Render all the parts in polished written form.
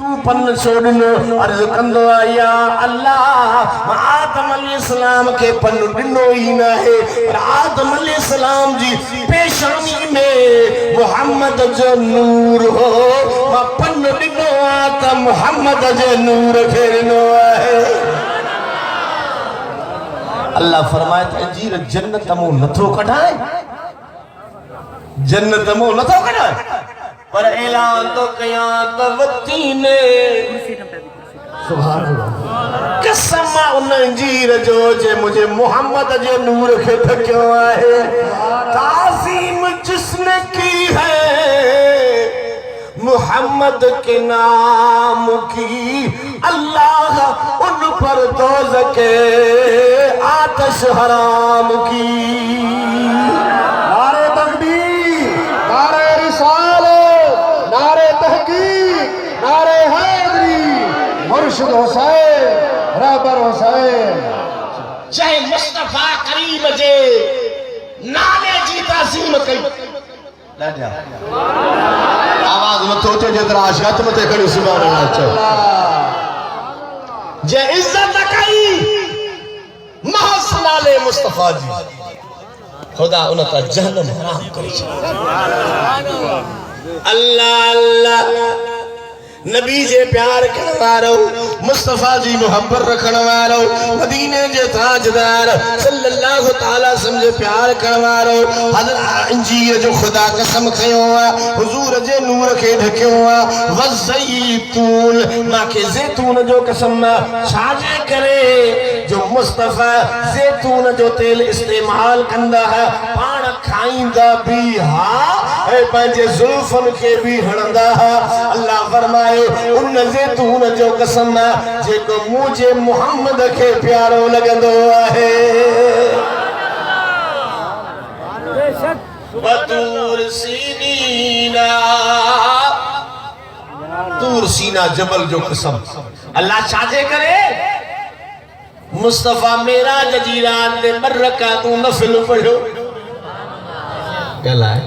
तू पन छोड़नो अर्ज कंदो या अल्लाह आदम अलैहिस्सलाम के पन दिनो ही ना है पर आदम अलैहिस्सलाम जी पेशानी में मोहम्मद जो नूर हो मां पन दिनो त मोहम्मद जो नूर फेरनो है। अल्लाह फरमाए त जीर जन्नत मो नथो कढाए जन्नत मो नथो कढाए पर ऐलान तो कया तो वती ने सुभान अल्लाह कसम उन जीर जो जे मुझे मोहम्मद जे नूर के थक्यो है ताज़ीम जिसने की है मोहम्मद के नाम की अल्लाह उन पर दोज़ख के आतिश हराम की। नारे तकबीर नारे रिसालत नारे तहकीक नारे हैदरी मुर्शिद हुसैन रहबर हुसैन। चाहे मुस्तफा करीम जे नाले जी ताज़ीम कई आवाज मत होते जेतरा आशियात मत खड़ी सुभान अल्लाह जे इज्जत कई महज नाले मुस्तफा जी खुदा उनका जहन्नम हराम करी अल्लाह अल्लाह नबी जे प्यार करने वालो मुस्तफा जी मोहब्बत रखने वालो मदीने जे ताजदार सल्लल्लाहु तआला समझे प्यार करने वालो हज़रत इंजीर जो खुदा कसम खयो हुजूर जे नूर के ढक्यो वज़ैतून मां के जैतून जो कसम छाजे करे जो मुस्तफा जैतून जो तेल इस्तेमाल कंदा है पान खाइंदा भी हा ए पंजे जुल्फन के भी हणंदा है। अल्लाह फरमाए उन जैतून जो कसम जेको मुझे मोहम्मद के प्यारो लगंदो है। बतूर सीना तूर सीना जबल जो कसम अल्लाह छाजे करे मुस्तफा मेरा जजीरात दे बरका तू नफल पढ़ो गला है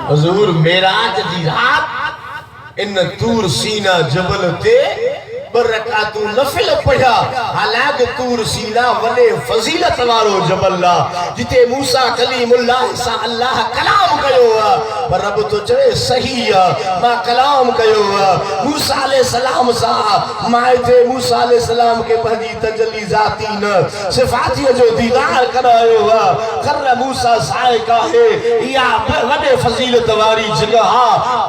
हुजूर मेराज दी रात इन तूर सीना जबल ते बरकातू नफिल पढ़ा हालांकि तूर सीना वले फजीलत वारो जबल जिते मूसा कलीमुल्लाह सा अल्लाह कलाम कयो पर रब तो चवे सही मां कलाम कयो मूसा अलैहि सलाम सा माइते मूसा अलैहि सलाम के पंजी तजल्ली जाती न सिफाती जो दीदार करायो कर मूसा साइका है या वडे फजीलत वारी जगह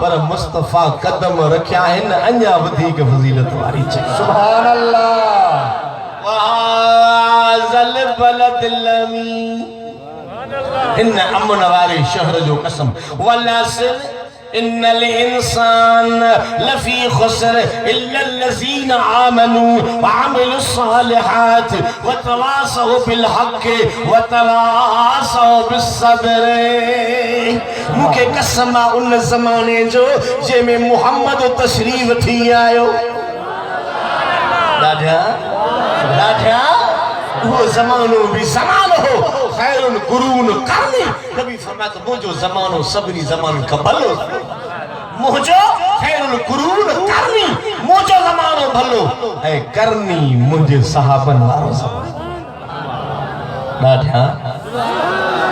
पर मुस्तफा कदम रखया है न अन्या वधी के फजीलत वारी सुभान अल्लाह वाज़ल बलद लमी इन अमन वाले शहर जो कसम वलसल इन्नल इंसान लफी खुस्र इल्लल्लज़ीना आमनू व अमिलुस सालिहात व तवासौ बिल हक़ व तवासौ बिस सब्र। मुखे कसम उन ज़माने जो जे में मोहम्मद तशरीफ थी आयो दाढ़ा दाढ़ा वो ज़मानो भी ज़मानो हो खैरुल कुरून करनी नबी फरमाया मुझो ज़मानो सबरी ज़मान का भलो मुझो खैरुल कुरून करनी मुझो ज़मानो भलो है करनी मुझे सहाबन वारो दाढ़ा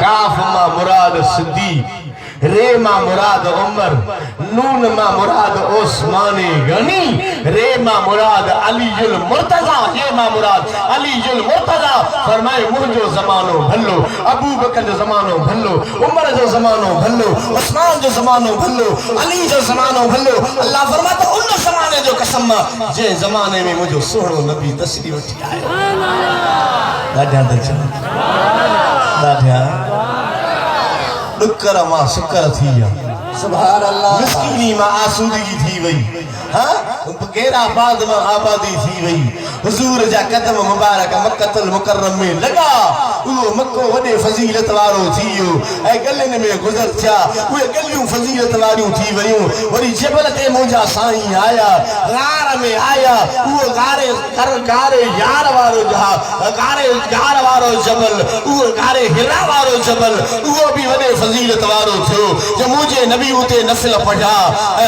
काफ मा मुराद सिद्दीक रे मा मुराद उमर नून मा मुराद उस्माने गनी रे मा मुराद अलीजुल मुर्तजा ये मा मुराद अलीजुल मुर्तजा फरमाए मुझो ज़मानो भलो अबू बकर जो ज़मानो भलो उमर जो ज़मानो भलो उस्मान जो ज़मानो भलो अली जो ज़मानो भलो। अल्लाह फरमाता उन ज़माने जो कसम जे ज़माने में मुझो सोहणो नबी तशरीफ वठी आयो दाढ़ा दर्शन दाढ़ा दुकर मां शुक्र थी सुभान अल्लाह मिस्कीनी मां आसूदगी थी वई हां गेरा बाद में आबादी थी वई हुजूर जा कदम मुबारक मक्कतुल मुकर्रम में लगा वो मक्को वडे फजीलत वारो थियो ए गलन में गुजर था वो गलियों फजीलत वारियों थी वयूं वरी जबल ते मुजा साईं आया गार में आया वो गारे यार वारो जहा गारे यार वारो जबल वो गारे हिरा वारो जबल वो भी वडे फजीलत वारो थियो जो मुझे नबी उते नफिल पढ़ा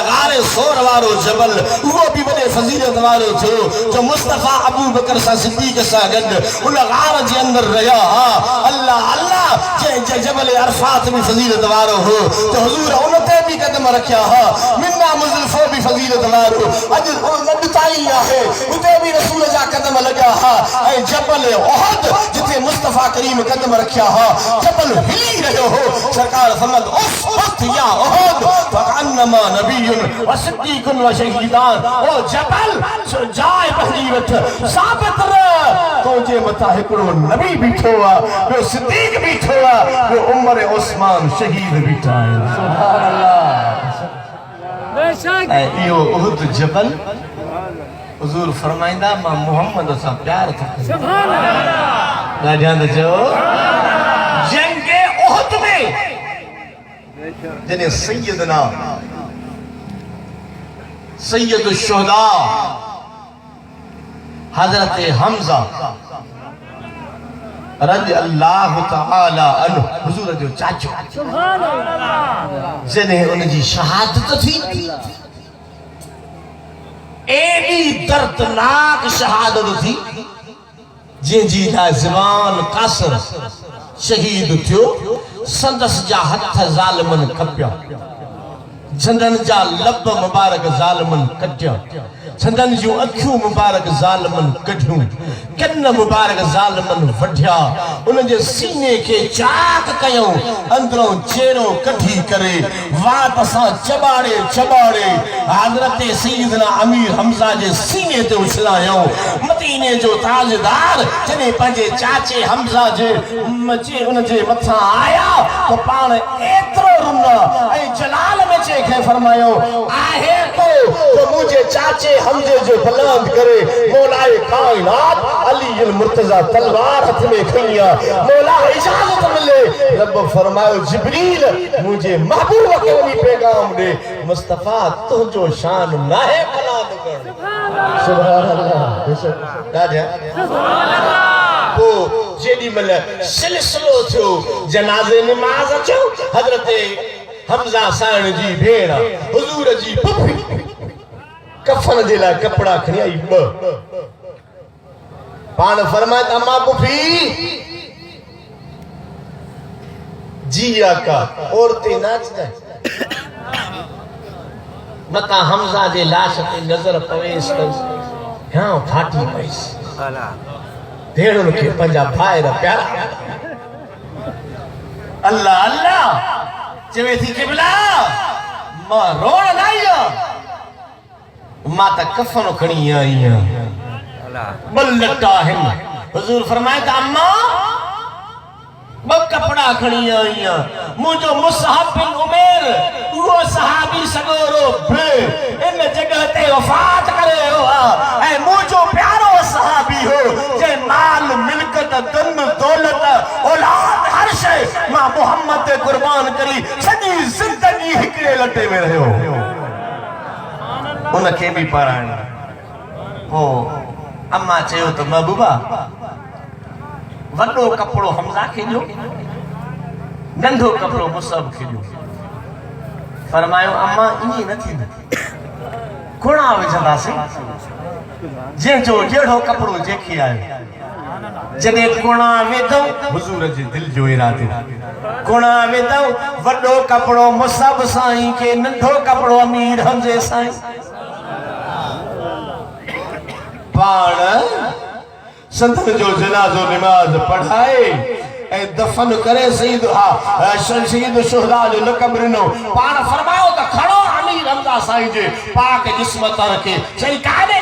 गारे सोर वारो जबल वो भी बड़े फजीलत वारो थो जो मुस्तफा अबू बकर सा सिद्दीक सा गड उन गार जे अंदर रहा अल्लाह अल्लाह जे जबल अरफात में फजीलत वारो हो तो हुजूर उनते भी कदम रखया हा मिन्ना मुजल्फो भी फजीलत वारो अज नबताई है उते भी रसूल जा कदम लगा हा ए जबल उहद जिते मुस्तफा करीम कदम रखया हा जबल हिली रहो हो सरकार फरमात उस या उहद फअन्नमा नबियुन व सिद्दीकुन व शहीदान ओ जबल जाए पहली वठ साबित रह तो जे मथा हिकड़ो नबी बीठो आ वो सिद्दीक बीठो आ वो उमर उस्मान शहीद बीठा है सुभान अल्लाह बेशक यो उहद जबल हुजूर फरमाइंदा मां मोहम्मद सा प्यार था सुभान अल्लाह गाजंद जो जंगे उहद में जने सैयदना सैयद शुहदा हजरत हमजा रज़ी अल्लाह तआला अन्हु हुजूर जो चाचो सुभान अल्लाह जने उनकी शहादत थी एडी दर्दनाक शहादत थी जी ज़बान कासर शहीद थियो संदस जा हथ ज़ालिमन कपिया संदन जा लब मुबारक ज़ालिमन कटिया संदन जो अखियूं मुबारक ज़ालिमन कढियूं कन्न मुबारक ज़ालिमन वढिया उन जे सीने के चाक कयूं अंदरों चेरो कढी करे वात सां चबाड़े चबाड़े हज़रत सैयदना अमीर हमजा जे सीने ते उछलायूं मदीने जो ताजदार जने पंहिंजे चाचे हमजा जे मचे उन जे मथा आया तो पाण एतिरो रुना ऐं जलाल में चे के फरमायो आहे तो मुझे चाचे हमजे जो बुलंद करे मौलाए कायनात अली अल मुर्तजा तलवार हाथ में खिया मौला इजाजत मिले रब फरमायो जिब्रील मुझे महबूब के भी पैगाम दे मुस्तफा तो जो शान नाहे बुलंद कर सुभान अल्लाह बेशक दादा सुभान अल्लाह को जेडी मल सिलसिलो थियो जनाजे नमाज अचो हजरत हमजा साण जी भेण हुजूर जी पुफी कफन जे ला कपड़ा खणी आई पान फरमाए अम्मा पुफी जी आका औरतें नाचदा मता हमजा जे लाश ते नजर पवेस हां फाटी पईस भेणुन के पंजा भाई रा प्यारा अल्लाह अल्लाह चवे थी किबला मां रोण नाइया माता कफन खणी आई बल्लटा है हुजूर फरमाए अम्मा ब कपड़ा खणी आई मुझो मुसहब बिन उमैर वो सहाबी सगोरो भे इन जगह ते वफात करे हो ए मुझो प्यारो सहाबी हो जे माल मिलकत धन दौलत औलाद हर शय मां मोहम्मद ते कुर्बान करी सजी जिंदगी हिकड़े लटे में रहो उनके भी पढ़ाण हो अम्मा चयो तो महबूबा वडो कपड़ो हमजा के जो नंढो कपड़ो मुसब के जो फरमायो अम्मा इनी न थी कोणा विझंदा से जे जो जेड़ो कपड़ो जेके आयो जने कोणा वेदो हुजूर जे दिल जो इरादो कोणा वेदो वडो कपड़ो मुसब साईं के नंढो कपड़ो अमीर हमजे साईं पाण संतन जो जनाजो नमाज पढ़ाए ए दफन करे सईद शहीद शुहदा जो लक़ब ॾिनो पाण फरमायो त खड़ो अमीर हमजा साईं जे पाक जिस्म तर के चई काने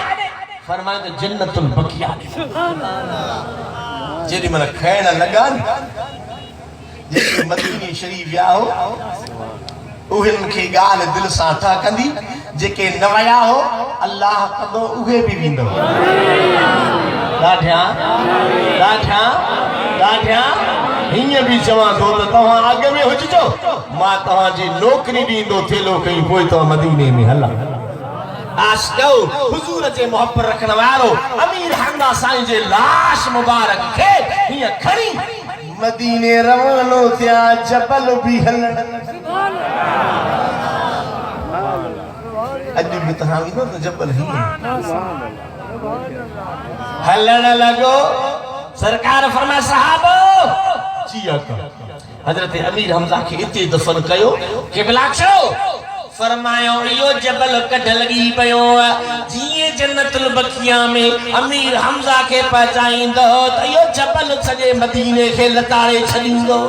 फरमायो त जन्नतुल बकिया सुभान अल्लाह जेडी मन खैण लगान जेकी मदीने शरीफ या हो उहन के गाल दिल सां ठा कंदी जेके न वया हो अल्लाह कदो उहे भी विंदो ॾाढा ॾाढा ॾाढा हिय भी चवा तो तव्हां आगे में हुजो मां तव्हां जी नौकरी दींदो थेलो कई पोइ तो मदीने में हला आशको हुजूर जे मोहब्बत रखण वारो अमीर हमजा साईं जे लाश मुबारक के हिय खणी मदीने रवानो थिया जबल भी हल सुभान अल्लाह अॼु बि तव्हां ईंदो त जबल ही हलण लॻो सरकार फरमाए सहाबो जी आका हज़रत अमीर हमज़ा खे इते दफ़न कयो क़िबला छो फरमायो इहो जबल कढ लॻी पियो जीअं जन्नतुल बक़िया में अमीर हमज़ा खे पहुचाईंदो त इहो जबल सॼे मदीने खे लताड़े छॾींदो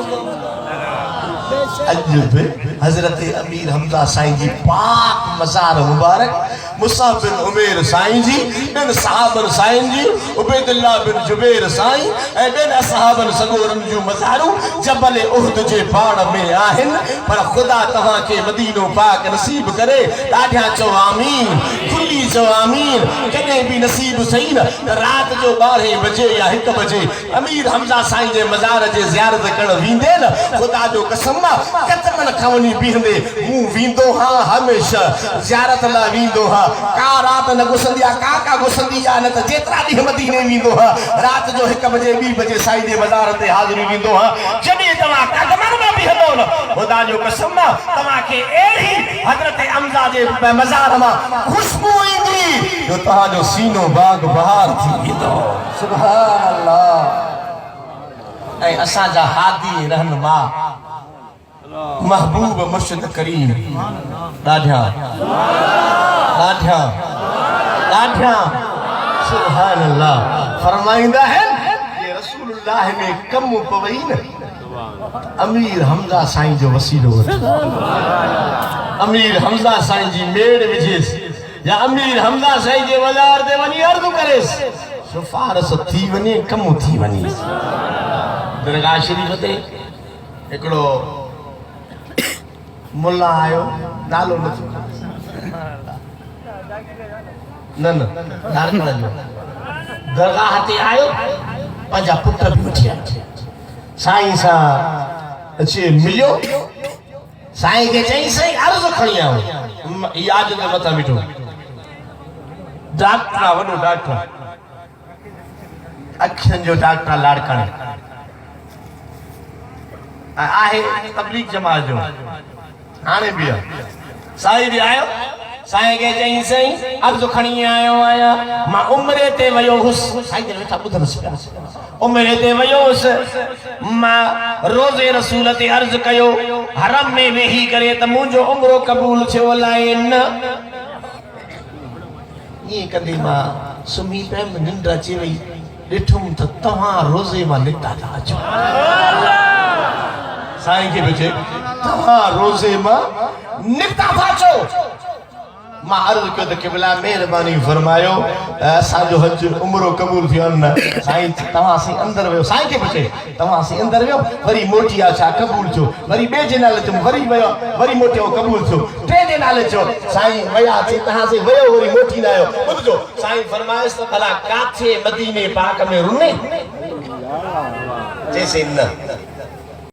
अॼु बि हज़रत अमीर हमज़ा साईं जी पाक मज़ार मुबारक मुसाब बिन उमेर साईं जी ॿिनि सहाबनि साईं जी उबैदुल्लाह बिन जुबैर साईं ऐं ॿिनि असहाबनि सगोरनि जूं मज़ारूं जबल उहद जे पाण में आहिनि पर ख़ुदा तव्हांखे मदीनो पाक नसीब करे ॾाढा चओ आमीन खुली चओ आमीन कॾहिं बि नसीब सही न त राति जो 12 बजे या 1 बजे अमीर हमज़ा साईं जे मज़ार जे ज़ियारत करणु वेंदे न ख़ुदा जो कसम कदमन खवनी बीहंदे मूं वींदो हां हमेशा ज़ियारत लाइ वींदो हां का रात न गुसंदी आ का गुसंदी आ न त जेतिरा ॾींहं मदीने वींदो हां रात जो 1 बजे 2 बजे साईं जे मज़ार ते हाज़िरी वींदो हां जॾहिं तव्हां कदमन में बीहंदो न ख़ुदा जो कसम तव्हांखे अहिड़ी हज़रत हमज़ा जे मज़ार मां खुशबू ईंदी जो तव्हांजो सीनो बाग बहार थी वेंदो सुभान अल्लाह ऐं असांजा हादी रहनुमा महबूब मुर्शिद करीम ॾाढा ॾाढा ॾाढा सुभान अल्लाह फरमाईंदा आहिनि कि रसूलुल्लाह में कम पवई न अमीर हमज़ा साईं जो वसीलो वठो अमीर हमज़ा साईं जी मेड़ विझेसि या अमीर हमज़ा साईं जे मज़ार ते वञी अर्ज़ु करेसि सिफारिश थी वञे कम थी वञे दरगाह शरीफ ते हिकिड़ो मुल्ला आयो नालो न नारकल जो दरगाह ते आयो पंहिंजा पुट बि वठी आयो साईं सां अची मिलियो साईं खे चई साईं अर्ज़ु खणी आयो यादि जे मथां बीठो डॉक्टर वॾो डॉक्टर अखियुनि जो डॉक्टर लाड़काणी आहे तबलीग जमात जो हाणे बि साईं बि आयो साईं खे चई साईं अर्ज़ु खणी आयो आहियां मां उमिरि ते वियो हुउसि साईं खे वेठा ॿुधंदसि पिया उमिरि ते वियो हुउसि मां रोज़े रसूल ते अर्ज़ु कयो हरम में वेही करे त मुंहिंजो उमिरो क़बूल थियो अलाए न ईअं कंदे मां सुम्ही पियमि निंड अची वई ॾिठुमि त तव्हां रोज़े मां निकिता था अचो साईं खे बि चए तव्हां रोज़े मां निकिता था अचो मां अर्ज़ु कयो त क़िबला महिरबानी फरमायो असांजो हज उमिरो क़बूल थियो न साईं तव्हां असीं अंदरि वियो साईं खे बि चए तव्हां असीं अंदरि वियो वरी मोटी आहे छा क़बूल थियो वरी ॿिए जे नाले चयो वरी वियो वरी मोटियो क़बूल थियो टे जे नाले चयो साईं वियासीं तव्हां से वियो वरी मोटी न आयो ॿुधजो साईं फरमाइसि त भला काथे मदीने पाक में रुने चइसि न